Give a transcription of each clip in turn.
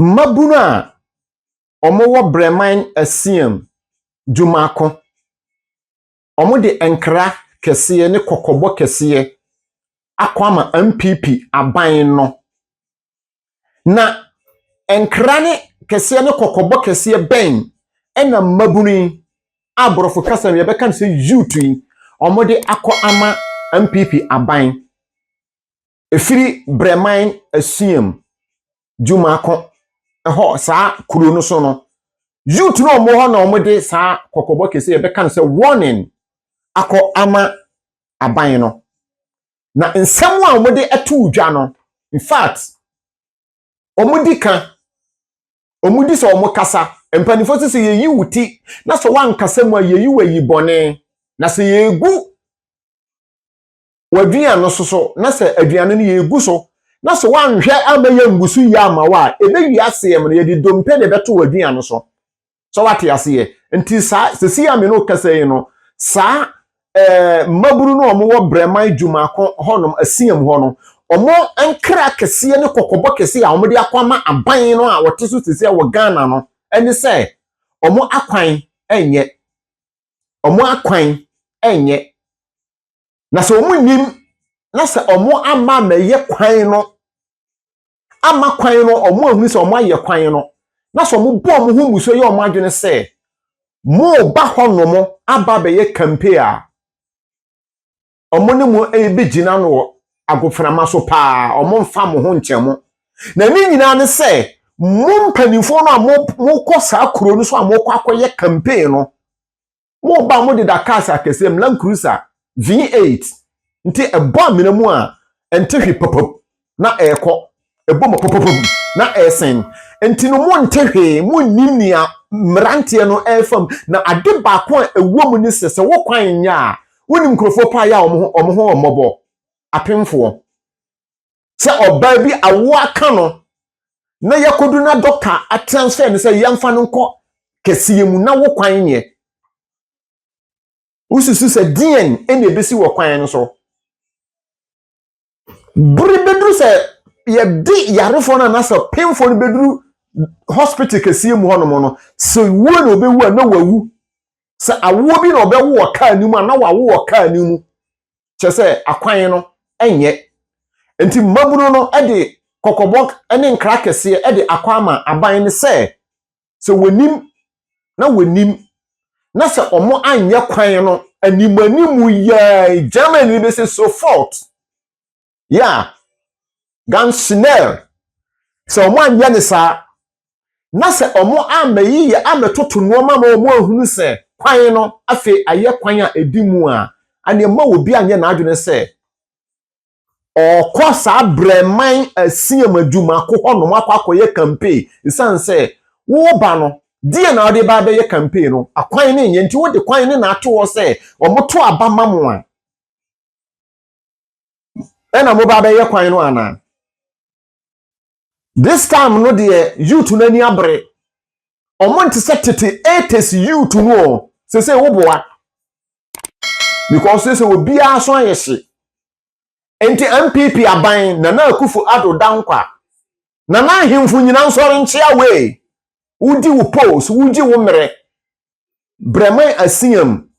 Mabuna omo Breman Esiam Jumako omo de enkra kesiye ne kokobo kesiye akwama MPP aban no na enkra ne kesiye ne kokobo kesiye ben ena mabuni abrofo kasa ye beka se youth omo de akọ ama MPP aban efiri Breman Esiam Jumako ho sa kuro no so no youth no mo ho na omo de sa kokobo kesiye beka se warning akọ ama aban no na nsɛm a omo de etu udwa no in fact omo di kan omo di so omo kasa empanifo se ye yi wuti na so wan kasa mu ye yi wayi bone na se ye gu waduan no so na se aduan no ye gu so na so wan hwɛ amaye ngusu yi ama wa ebe wi ase em ye di dompe de beto waduan no so wate ase ye nti sa se si ame no kasa yi no sa maburu no omo wo Breman Jumako honom Esiam hono omo enkra kesiye ne kokobo kesiye a omo de akwama aban no a wote so sisi wo Ghana no eni se omo akwan enye na se omo nim na se omo ama meye kwan no ama kwan no omo ahu se omo aye kwan no na se omo bo omo hu muso ye omo adwene se mo ba honom aba be ye campaign omo ne mu ebegina no agoframa so pa omo mfa mo ho nkyemo na ni nyina ne se mo mpanifo no a mo kosa kuro no so a mo kwakoye campaign no mo ba mo de dakasa kesem Land Cruiser V8 nti ebo amena mu a entehwe popop na eko ebo mo popop na esen nti no mo ntehwe mo nimnia mrantie no efam na ade ba ko ewo mu ni se wo kwan nya woni mkrofo pa ya omo omobo apemfo se oba bi awo aka no na yakodu na doctor atransfer ne se yamfa no nko kesiye mu na wo kwan nye ususu se dien ene ebesi wo kwan no so buri bedru se ye di yarefo na se pemfo no bedru hospital kesiye mu hono no se wo na obewu na wawu se awo bi na obewu wo ka ni mu na wawo wo ka ni mu chese akwan no enye enti maburu no ede kokobok ene nkra kese ede akwama aban ne se wonim na se omo anye kwan no animanimu ya Germany be se so fault ya Ganschnell se omo anye ne sa na se omo amayi ya ametoto nuoma ma omo ahunu se kwan no afi aye kwan a edimu a ane ma obi anye na adwene se okosa Breman Esiam Jumako honom akwakoye campaign isan se wo ba no die na ode ba be ye campaign no akwan ne nye nti wo de kwan ne na ato wo se omoto aba mamu a ena mo ba be ye kwan no ana this time no de youth no ani abre omonte se tete 80s youth no se wo boa because se obi aso ayehye enti MPP aban na Akufo Addo dankwa na ahemfu nyina nsori nchia we udi wo post wudi wo mere Breman Esiam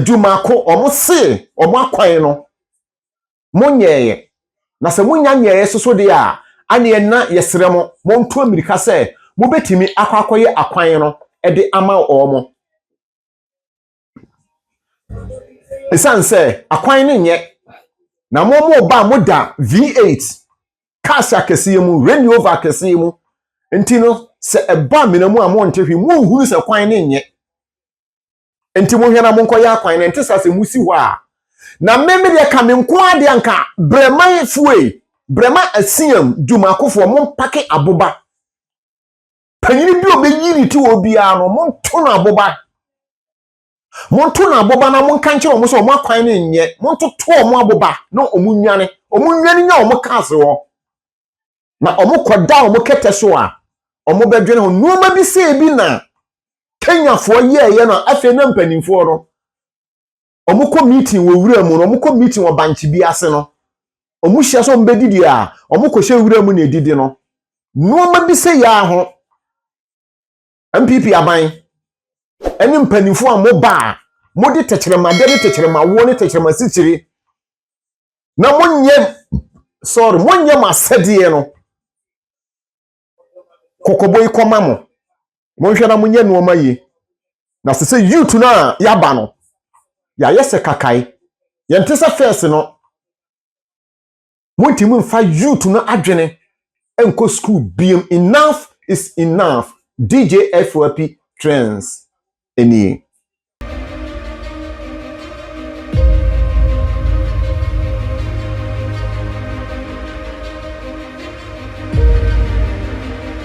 Jumako omo se omo akwan no monyeye na se munya nyeye soso de a ane na yesremo monto amirika se mobetimi akwakoye akwan no ede ama omo esan se akwan ne nye na mo ba mo da V8 cars akese mu Range Rover akese mu enti no se eba menamu a mo ntehwe mo huru se kwan ne nye enti mo hwe na mo nkoya kwan ne enti sase musi ho a na meme de ka me nko ade anka Breman fue Breman Esiam Jumakofo mo pake aboba panyini bi obeyiri ti obi a no mo nto na aboba na mo kan kire mo so mo akwan ne nye mo nto to mo aboba na omunwane nya omo kase ho na omo koda omo kete so a omo bedwene ho nuoma bi se bi na Kenya fo ye na afi na mpanimfo no omo ko meeting wo wura mu no omo ko meeting wo banchi bi ase no omo hye so mbedidi a omo ko hye wura mu na edidi no no ma bi se ya ho MPP aban eni mpanimfo a mo ba mo de tekyerema de tekyerema wo ne tekyerema sikyiri na monye monye masede no kokoboy koma mo monhwe na monye no ma yi na se youth na ya ba no ya yese kakai yente se first no montimu mfa youth na adwene enko school biem. Enough is enough. DJ FYP trends eni